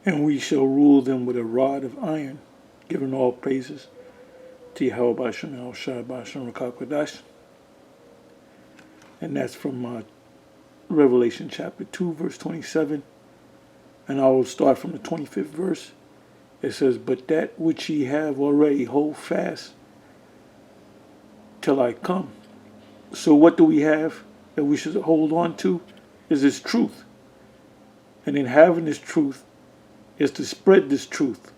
And we shall rule them with a rod of iron, giving all praises to Yahweh Bashem El Shai Bashem Rakakwadash. And that's from Revelation chapter 2, verse 27. And I will start from the 25th verse. It says, "But that which ye have already hold fast till I come." So what do we have that we should hold on to? Is this truth. And in having this truth is to spread this truth.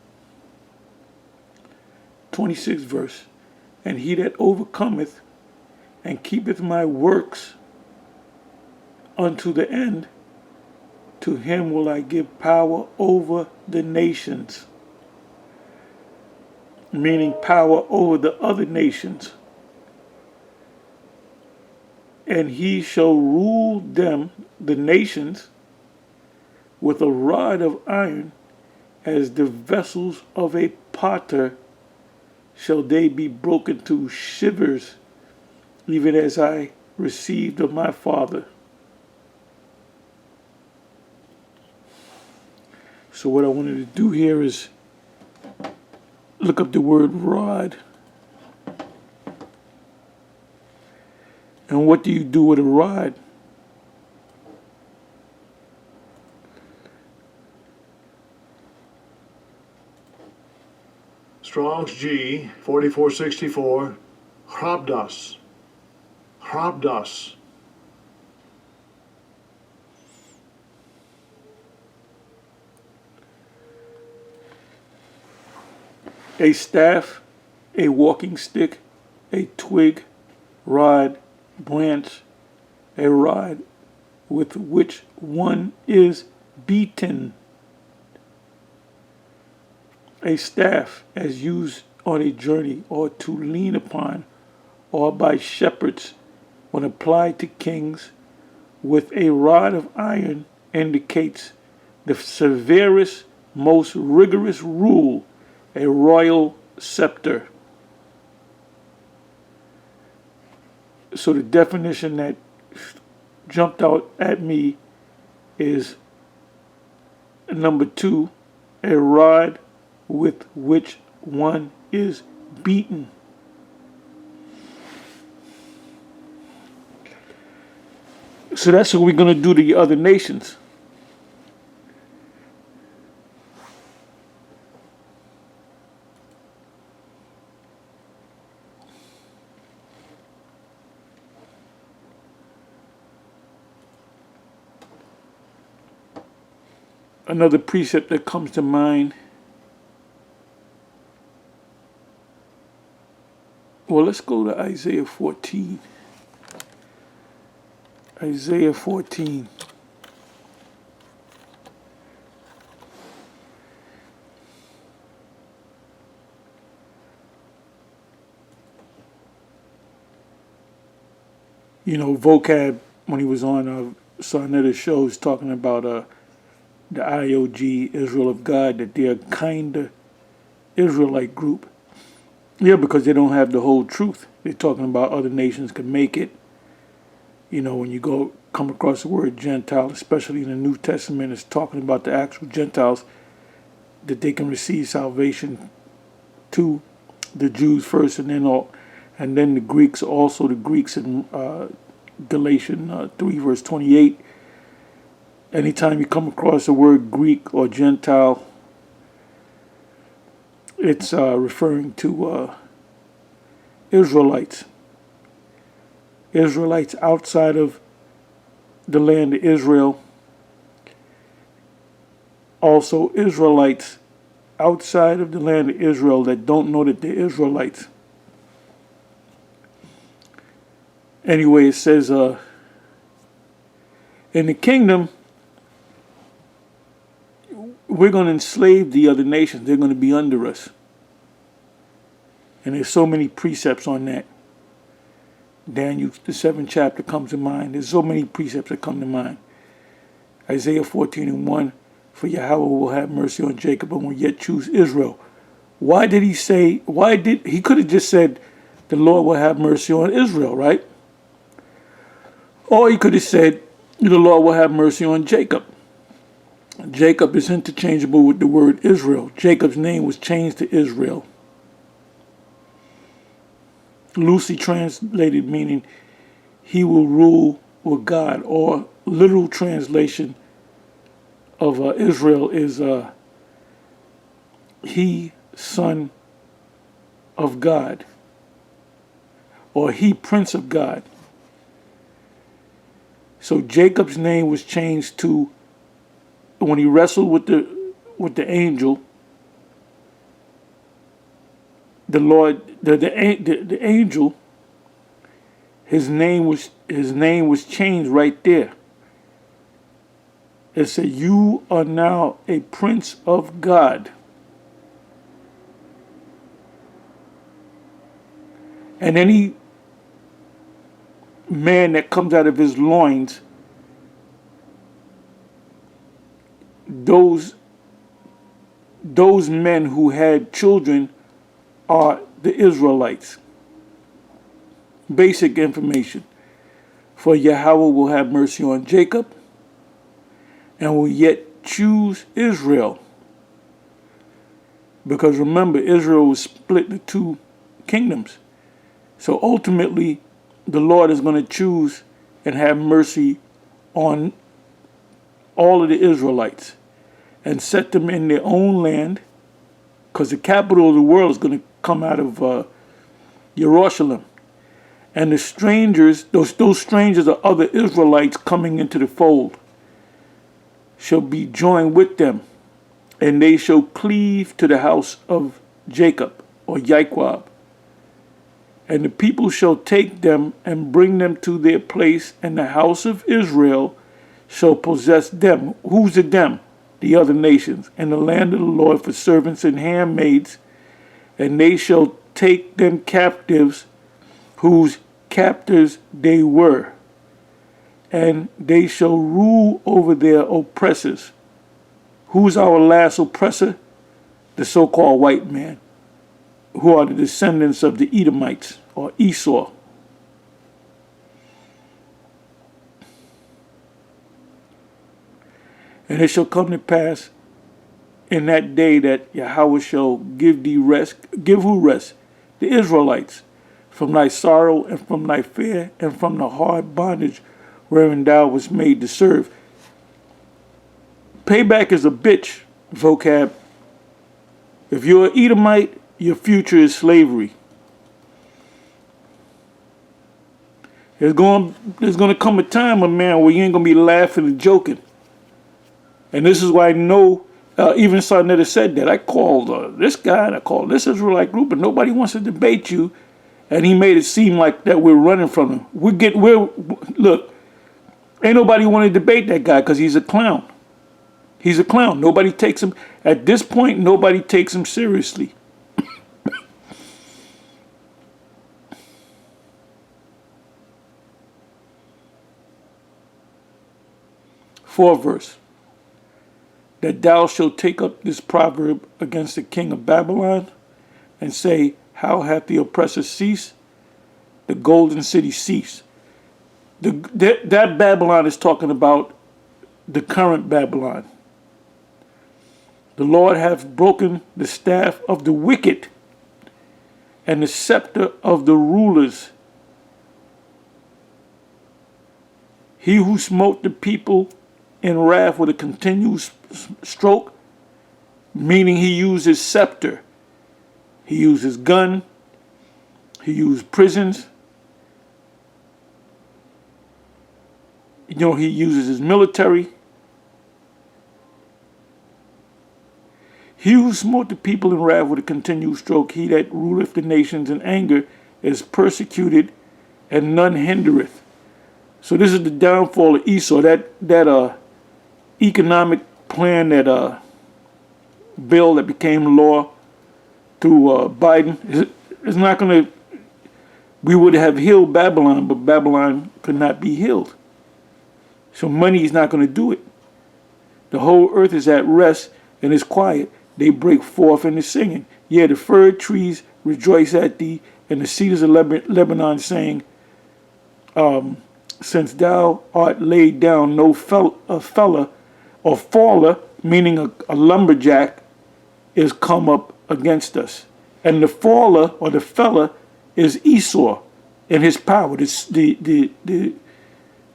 26th verse. "And he that overcometh and keepeth my works unto the end, to him will I give power over the nations." Meaning power over the other nations. "And he shall rule them," the nations, "with a rod of iron, as the vessels of a potter shall they be broken to shivers, even as I received of my Father." So what I wanted to do here is look up the word rod. And what do you do with a rod? Strong's G 4464, Hrabdas. Hrabdas. A staff, a walking stick, a twig, rod, branch, a rod with which one is beaten. A staff as used on a journey or to lean upon or by shepherds when applied to kings with a rod of iron indicates the severest, most rigorous rule, a royal scepter. So the definition that jumped out at me is number 2, a rod with which one is beaten. So that's what we're going to do to the other nations. Another precept that comes to mind. Well, let's go to Isaiah 14. Isaiah 14. You know, Vocab, when he was on Sarnetta shows, talking about the IOG, Israel of God, that they're a kind of Israelite group. Yeah, because they don't have the whole truth. They're talking about other nations can make it. You know, when you come across the word Gentile, especially in the New Testament, it's talking about the actual Gentiles, that they can receive salvation to the Jews first, and then the Greeks, also the Greeks in Galatians 3 verse 28. Anytime you come across the word Greek or Gentile, it's referring to Israelites. Israelites outside of the land of Israel. Also Israelites outside of the land of Israel that don't know that they're Israelites. Anyway, it says, in the kingdom, we're going to enslave the other nations. They're going to be under us. And there's so many precepts on that. Daniel, the 7th chapter comes to mind. There's so many precepts that come to mind. Isaiah 14:1, "For Yahweh will have mercy on Jacob and will yet choose Israel." Why did he say, he could have just said, the Lord will have mercy on Israel, right? Or he could have said, the Lord will have mercy on Jacob. Jacob is interchangeable with the word Israel. Jacob's name was changed to Israel. Loosely translated, meaning he will rule with God, or literal translation of Israel is he, son of God, or he, prince of God. So Jacob's name was changed to, when he wrestled with the angel, the Lord, the angel, his name was changed right there. It said, "You are now a prince of God." And any man that comes out of his loins, those men who had children are the Israelites. Basic information. For Yahweh will have mercy on Jacob and will yet choose Israel. Because remember, Israel was split into two kingdoms. So ultimately, the Lord is going to choose and have mercy on all of the Israelites and set them in their own land, because the capital of the world is going to come out of Jerusalem. And the strangers, those strangers are other Israelites coming into the fold, shall be joined with them, and they shall cleave to the house of Jacob, or Jacob. And the people shall take them and bring them to their place, and the house of Israel shall possess them. Who's the them? The other nations, and the land of the Lord for servants and handmaids, and they shall take them captives, whose captors they were, and they shall rule over their oppressors. Who's our last oppressor? The so-called white man, who are the descendants of the Edomites, or Esau. And it shall come to pass in that day that Yahweh shall give thee rest. Give who rest? The Israelites, from thy sorrow and from thy fear and from the hard bondage wherein thou wast made to serve. Payback is a bitch, vocab. If you're an Edomite, your future is slavery. There's going to come a time, man, where you ain't going to be laughing and joking. And this is why I know, even Sarnetta said that. I called this guy and I called this Israelite group, and nobody wants to debate you. And he made it seem like that we're running from him. Look, ain't nobody want to debate that guy because he's a clown. He's a clown. Nobody takes him, at this point, nobody takes him seriously. Fourth verse. That thou shalt take up this proverb against the king of Babylon, and say, how hath the oppressor ceased? The golden city ceased. That Babylon is talking about the current Babylon. The Lord hath broken the staff of the wicked and the scepter of the rulers. He who smote the people in wrath with a continuous stroke, meaning he used his scepter. He used his gun. He used prisons. He uses his military. He who smote the people in wrath with a continued stroke, he that ruleth the nations in anger, is persecuted, and none hindereth. So this is the downfall of Esau. That economic plan, that bill that became law through Biden, is not going to. We would have healed Babylon, but Babylon could not be healed. So money is not going to do it. The whole earth is at rest and is quiet. They break forth into singing. Yeah, the fir trees rejoice at thee, and the cedars of Lebanon saying, since thou art laid down, no fella or faller meaning a lumberjack, is come up against us. And the faller or the fella is Esau in his power. The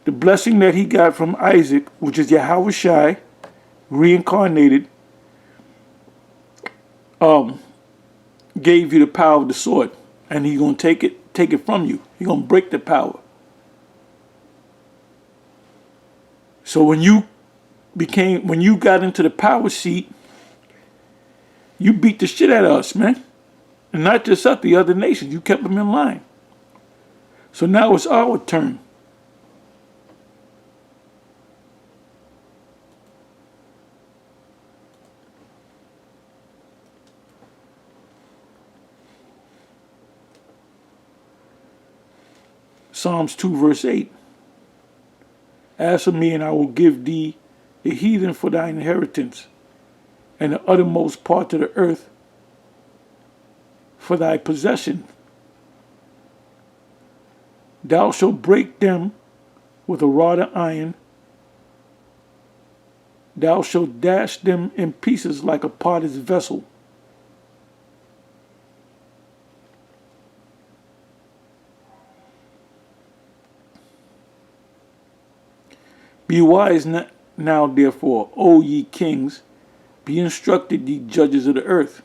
blessing that he got from Isaac, which is Yahweh Shai, reincarnated, gave you the power of the sword. And he's gonna take it from you. He's gonna break the power. So when you got into the power seat, you beat the shit out of us, man. And not just us, the other nations. You kept them in line. So now it's our turn. Psalms 2 verse 8. Ask of me and I will give thee the heathen for thine inheritance, and the uttermost part of the earth for thy possession. Thou shalt break them with a rod of iron. Thou shalt dash them in pieces like a potter's vessel. Be wise now, therefore, O ye kings, be instructed, ye judges of the earth.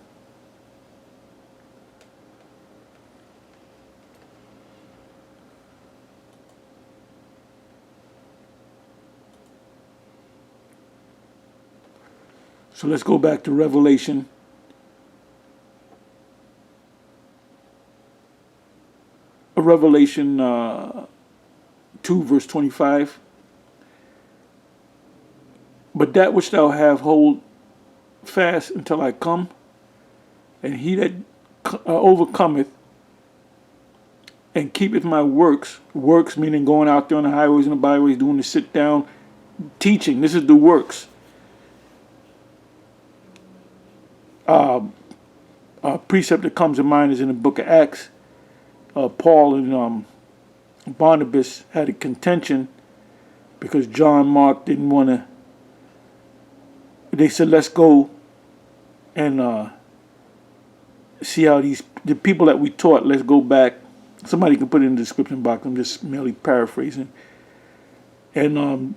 So let's go back to Revelation. Revelation 2 verse 25. But that which thou have hold fast until I come, and he that overcometh and keepeth my works meaning going out there on the highways and the byways, doing the sit down teaching. This is the works. A precept that comes to mind is in the book of Acts. Paul and Barnabas had a contention because John Mark didn't want to. They said, let's go and see how the people that we taught, let's go back. Somebody can put it in the description box. I'm just merely paraphrasing. And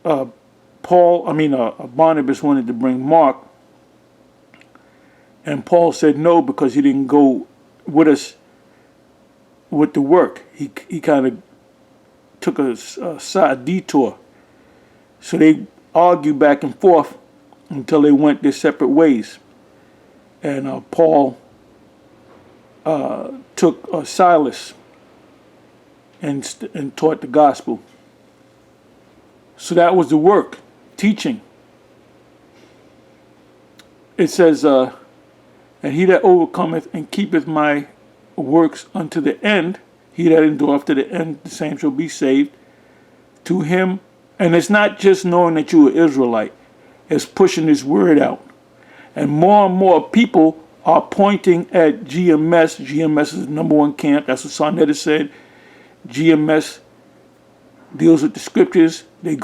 Barnabas wanted to bring Mark. And Paul said no because he didn't go with us with the work. He kind of took a side detour. So they argued back and forth until they went their separate ways. And Paul took Silas and taught the gospel. So that was the work, teaching. It says, and he that overcometh and keepeth my works unto the end, he that endureth to the end, the same shall be saved. To him. And it's not just knowing that you're an Israelite. It's pushing this word out. And more people are pointing at GMS. GMS is the number one camp. That's what Sarnetta said. GMS deals with the scriptures. They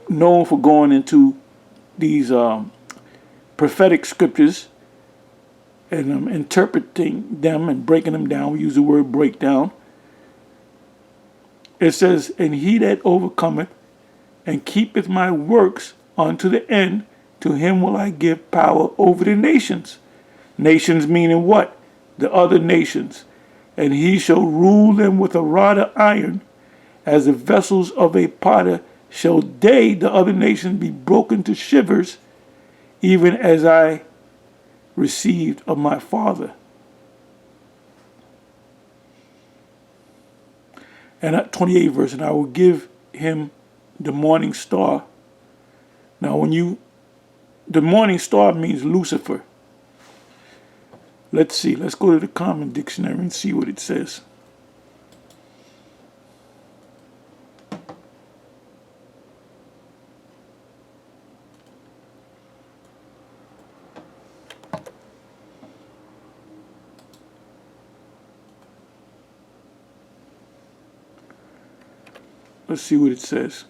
known for going into these prophetic scriptures and interpreting them and breaking them down. We use the word breakdown. It says, and he that overcometh and keepeth my works unto the end, to him will I give power over the nations. Nations meaning what? The other nations. And he shall rule them with a rod of iron, as the vessels of a potter shall they, the other nations, be broken to shivers, even as I received of my Father. And at 28 verse, and I will give him the morning star. Now the morning star means Lucifer. Let's see, let's go to the Common Dictionary and see what it says. Let's see what it says.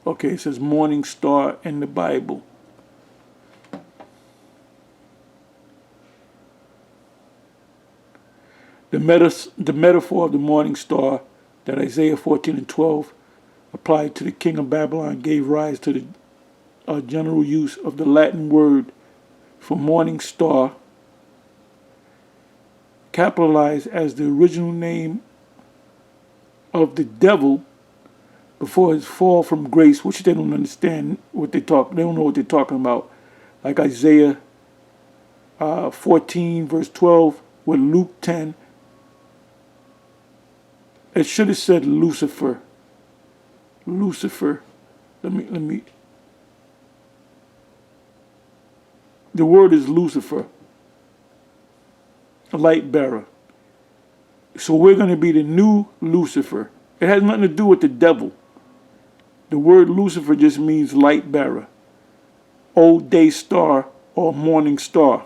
Okay, it says morning star in the Bible. The metaphor of the morning star that Isaiah 14 and 12 applied to the king of Babylon gave rise to the general use of the Latin word for morning star, capitalized as the original name of the devil before his fall from grace, which they don't understand what they talk. They don't know what they're talking about. Like Isaiah 14 verse 12 with Luke 10. It should have said Lucifer. Lucifer. Let me. The word is Lucifer, a light bearer. So we're going to be the new Lucifer. It has nothing to do with the devil. The word Lucifer just means light bearer, old day star, or morning star.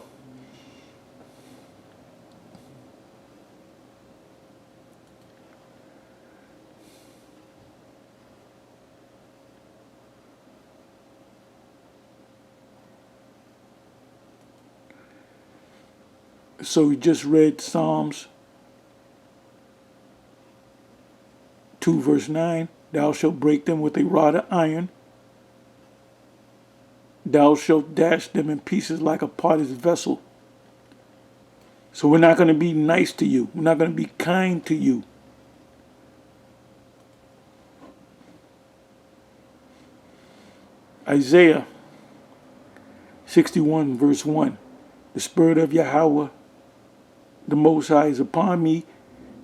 So we just read Psalms 2 verse 9. Thou shalt break them with a rod of iron. Thou shalt dash them in pieces like a potter's vessel. So we're not going to be nice to you. We're not going to be kind to you. Isaiah 61 verse 1. The Spirit of Yahweh, the Most High, is upon me,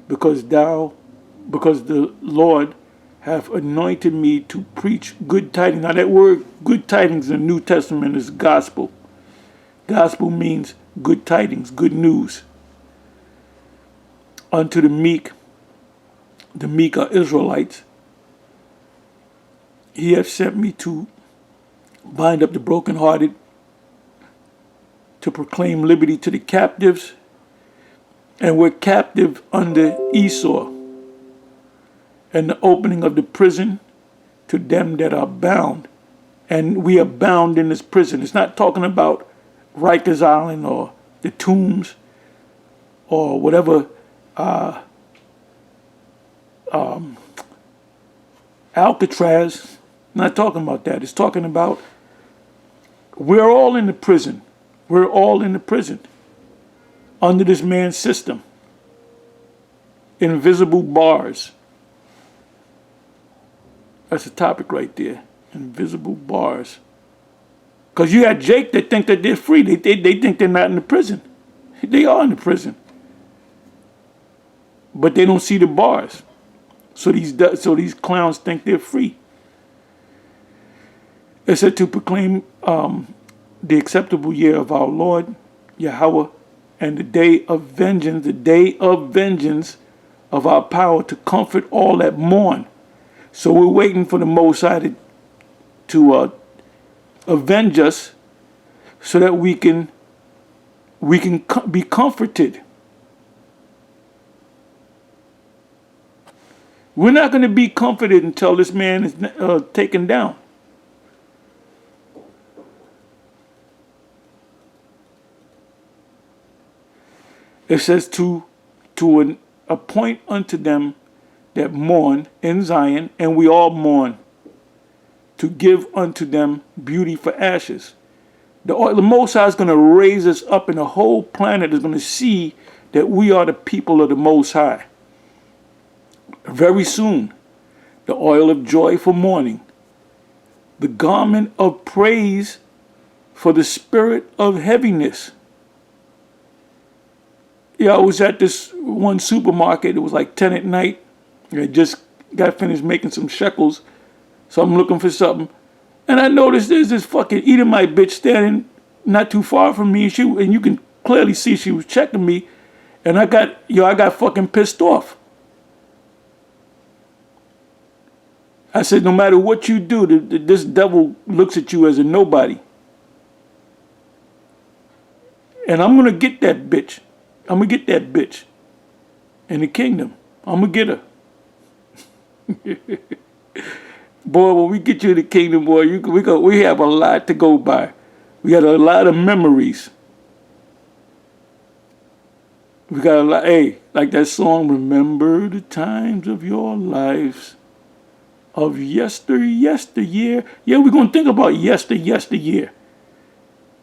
because the Lord hath anointed me to preach good tidings. Now that word good tidings in the New Testament is gospel. Gospel means good tidings, good news. Unto the meek are Israelites. He hath sent me to bind up the brokenhearted, to proclaim liberty to the captives, and we're captive under Esau, and the opening of the prison to them that are bound. And we are bound in this prison. It's not talking about Rikers Island or the Tombs or whatever Alcatraz. Not talking about that. It's talking about we're all in the prison. We're all in the prison under this man's system. Invisible bars. That's a topic right there. Invisible bars. Because you got Jake that think that they're free. They think they're not in the prison. They are in the prison. But they don't see the bars. So these clowns think they're free. It said to proclaim the acceptable year of our Lord Yahweh, and the day of vengeance of our power, to comfort all that mourn. So we're waiting for the Most High to avenge us, so that we can be comforted. We're not going to be comforted until this man is taken down. It says to appoint unto them that mourn in Zion, and we all mourn, to give unto them beauty for ashes. The Most High is going to raise us up, and the whole planet is going to see that we are the people of the Most High. Very soon, the oil of joy for mourning, the garment of praise for the spirit of heaviness. Yeah, I was at this one supermarket. It was like 10 at night. I just got finished making some shekels, so I'm looking for something. And I noticed there's this fucking Edomite bitch standing not too far from me, and you can clearly see she was checking me. And I got fucking pissed off. I said, no matter what you do, this devil looks at you as a nobody. And I'm going to get that bitch. I'm going to get that bitch in the kingdom. I'm going to get her. Boy, when we get you in the kingdom, boy, we have a lot to go by. We got a lot of memories. We got a lot. Hey, like that song, "Remember the times of your lives, of yesteryear." Yeah, we're gonna think about yesteryear,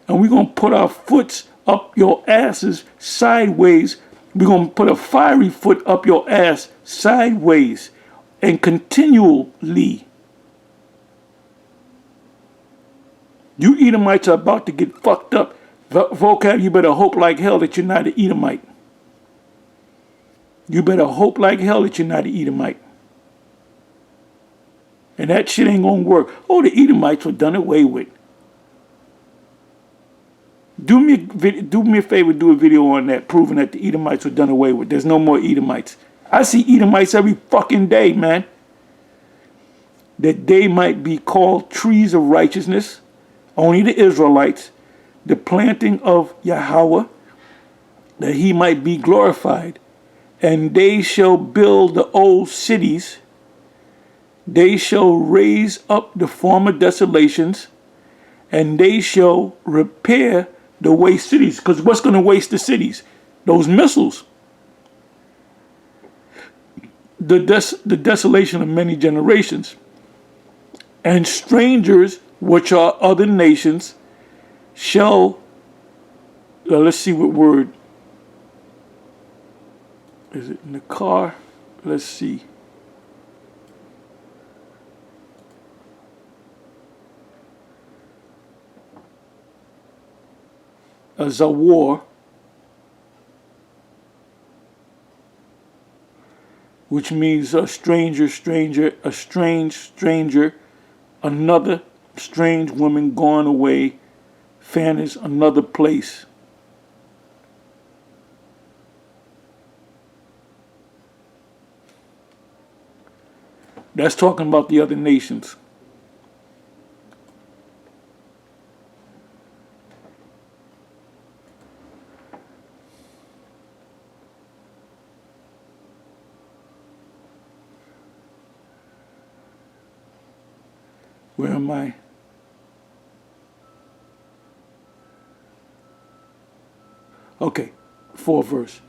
and we're gonna put our foots up your asses sideways. We're gonna put a fiery foot up your ass sideways, and continually. You Edomites are about to get fucked up. Vocab, you better hope like hell that you're not an Edomite. You better hope like hell that you're not an Edomite. And that shit ain't gonna work. Oh, the Edomites were done away with. Do me a favor, do a video on that, proving that the Edomites were done away with. There's no more Edomites. I see Edomites every fucking day, man. That they might be called trees of righteousness, only the Israelites, the planting of Yahweh, that he might be glorified. And they shall build the old cities. They shall raise up the former desolations, and they shall repair the waste cities. Because what's going to waste the cities? Those missiles. The desolation of many generations. And strangers, which are other nations, shall, let's see what word. Is it in the car? Let's see. A zawar, which means a stranger, a strange stranger, another strange woman gone away, fanish another place. That's talking about the other nations. Where am I? Okay, 4th verse.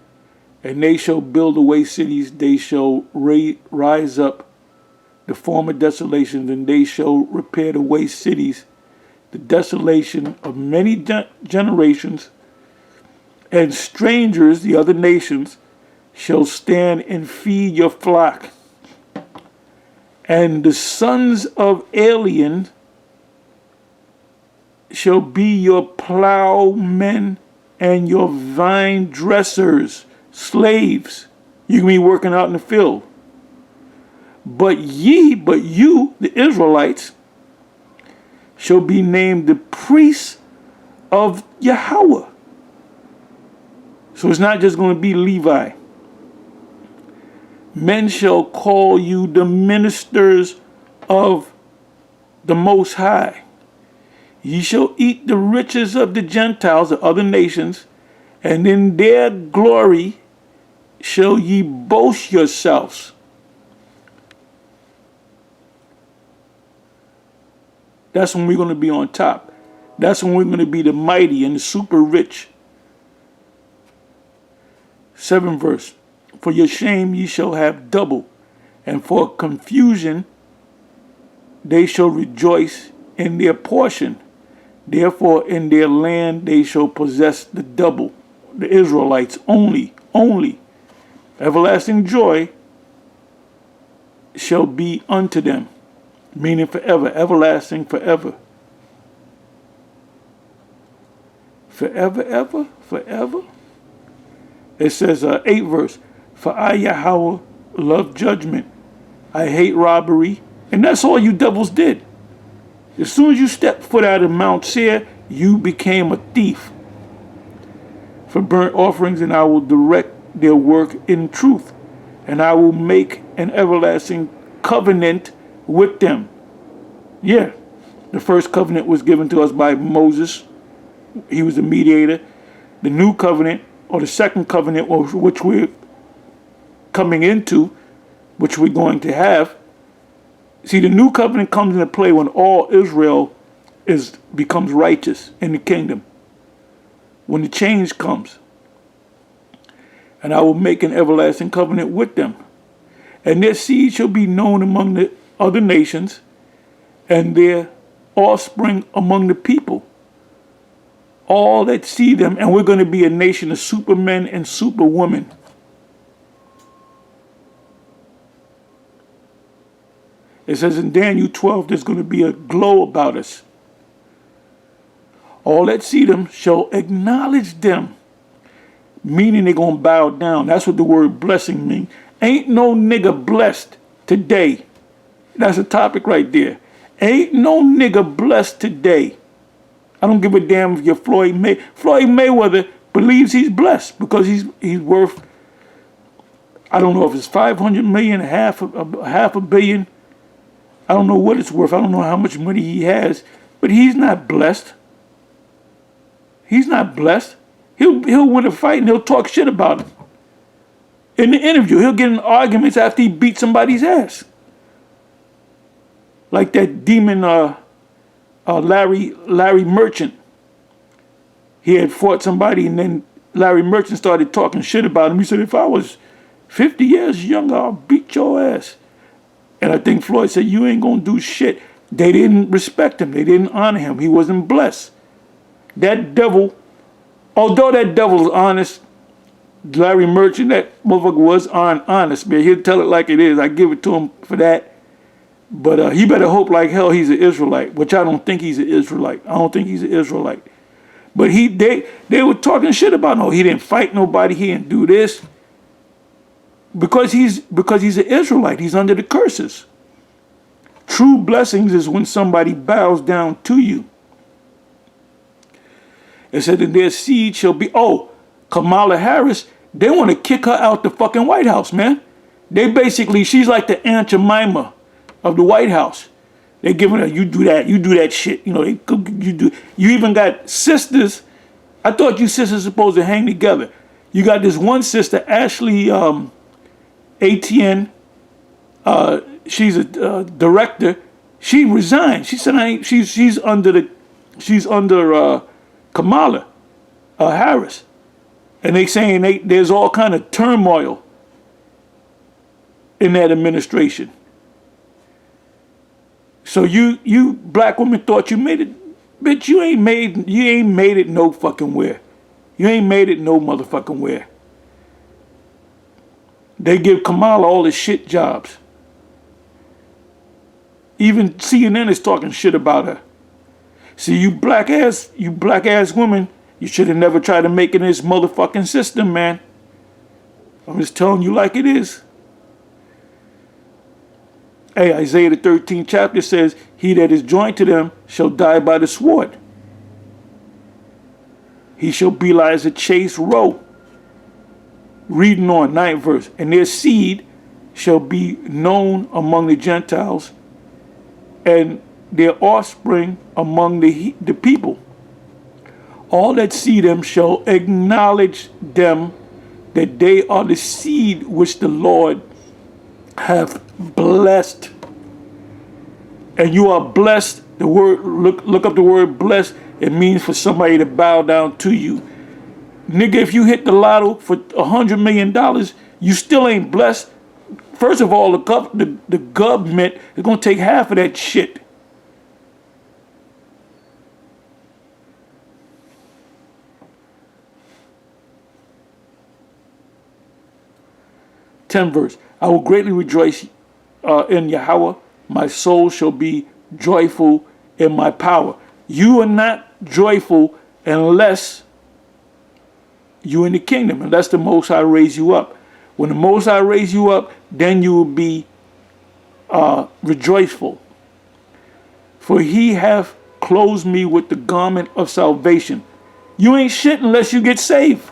And they shall build away cities, they shall rise up the former desolations, and they shall repair the waste cities, the desolation of many generations, and strangers, the other nations, shall stand and feed your flock. And the sons of aliens shall be your plowmen and your vine dressers, slaves. You can be working out in the field. But you, the Israelites, shall be named the priests of Yahweh. So it's not just going to be Levi. Men shall call you the ministers of the Most High. Ye shall eat the riches of the Gentiles, the other nations, and in their glory shall ye boast yourselves. That's when we're going to be on top. That's when we're going to be the mighty and the super rich. 7th verse. For your shame ye shall have double, and for confusion they shall rejoice in their portion. Therefore in their land they shall possess the double. The Israelites only. Everlasting joy shall be unto them. Meaning forever, everlasting, forever. Forever. It says, 8th verse, for I, Yahweh, love judgment. I hate robbery. And that's all you devils did. As soon as you stepped foot out of Mount Seir, you became a thief. For burnt offerings, and I will direct their work in truth. And I will make an everlasting covenant with them. Yeah, the first covenant was given to us by Moses. He was the mediator. The new covenant, or the second covenant, which we're coming into, which we're going to have, See, the new covenant comes into play when all Israel becomes righteous in the kingdom. When the change comes. And I will make an everlasting covenant with them. And their seed shall be known among the other nations, and their offspring among the people. All that see them, and we're going to be a nation of supermen and superwomen. It says in Daniel 12, there's going to be a glow about us. All that see them shall acknowledge them, meaning they're going to bow down. That's what the word blessing means. Ain't no nigga blessed today. That's a topic right there. Ain't no nigga blessed today. I don't give a damn if you're Floyd Mayweather believes he's blessed because he's worth, I don't know if it's 500 million, half a billion. I don't know what it's worth. I don't know how much money he has, but he's not blessed. He's not blessed. He'll win a fight and he'll talk shit about him. In the interview, he'll get in arguments after he beat somebody's ass. Like that demon Larry Merchant. He had fought somebody and then Larry Merchant started talking shit about him. He said, if I was 50 years younger, I'll beat your ass. And I think Floyd said, you ain't gonna do shit. They didn't respect him. They didn't honor him. He wasn't blessed. That devil, although that devil is honest, Larry Merchant, that motherfucker was honest, man. He'll tell it like it is. I give it to him for that. But he better hope like hell he's an Israelite, which I don't think he's an Israelite. I don't think he's an Israelite. But they were talking shit about, no, he didn't fight nobody, he didn't do this. Because he's an Israelite, he's under the curses. True blessings is when somebody bows down to you. It said that their seed shall be, Kamala Harris, they want to kick her out the fucking White House, man. They basically, she's like the Aunt Jemima of the White House. They're giving her, you do that shit. You know, you even got sisters. I thought you sisters supposed to hang together. You got this one sister, Ashley ATN. She's a director. She resigned. She said, she's under Kamala Harris. And they saying there's all kind of turmoil in that administration. So you black women thought you made it. Bitch, you ain't made it no fucking where. You ain't made it no motherfucking where. They give Kamala all the shit jobs. Even CNN is talking shit about her. See, you black ass women, you should have never tried to make it in this motherfucking system, man. I'm just telling you like it is. Hey, Isaiah the 13th chapter says, he that is joined to them shall die by the sword. He shall be like as a chased roe. Reading on, 9th verse. And their seed shall be known among the Gentiles, and their offspring among the people. All that see them shall acknowledge them, that they are the seed which the Lord hath blessed. And you are blessed. The word, look up the word blessed. It means for somebody to bow down to you. Nigga, if you hit the lotto for $100 million, you still ain't blessed. First of all, the government is going to take half of that shit. Tenth verse. I will greatly rejoice in Yahweh. My soul shall be joyful in my power. You are not joyful unless you're in the kingdom, unless the Most High raise you up. When the Most High raise you up, then you will be rejoiceful. For he hath clothed me with the garment of salvation. You ain't shit unless you get saved.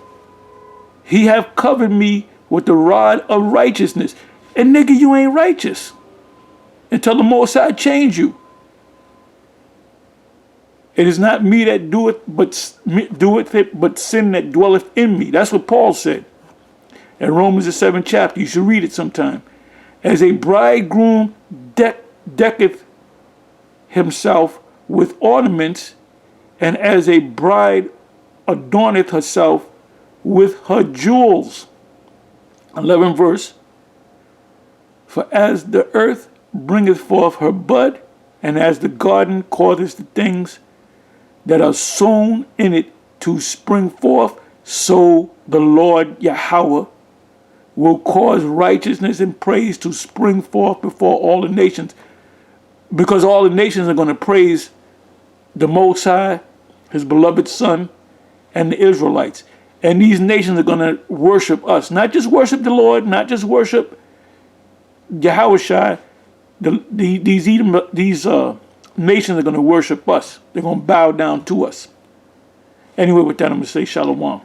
He hath covered me with the rod of righteousness. And nigga, you ain't righteous until the Most High change you. It is not me that doeth, but sin that dwelleth in me. That's what Paul said in Romans the 7th chapter. You should read it sometime. As a bridegroom decketh himself with ornaments, and as a bride adorneth herself with her jewels. 11th verse. For as the earth bringeth forth her bud, and as the garden causeth the things that are sown in it to spring forth, so the Lord Yahweh will cause righteousness and praise to spring forth before all the nations. Because all the nations are going to praise the Most High, his beloved Son, and the Israelites. And these nations are going to worship us. Not just worship the Lord, not just worship Yahushua. These nations are going to worship us. They're going to bow down to us. Anyway, with that, I'm going to say shalom.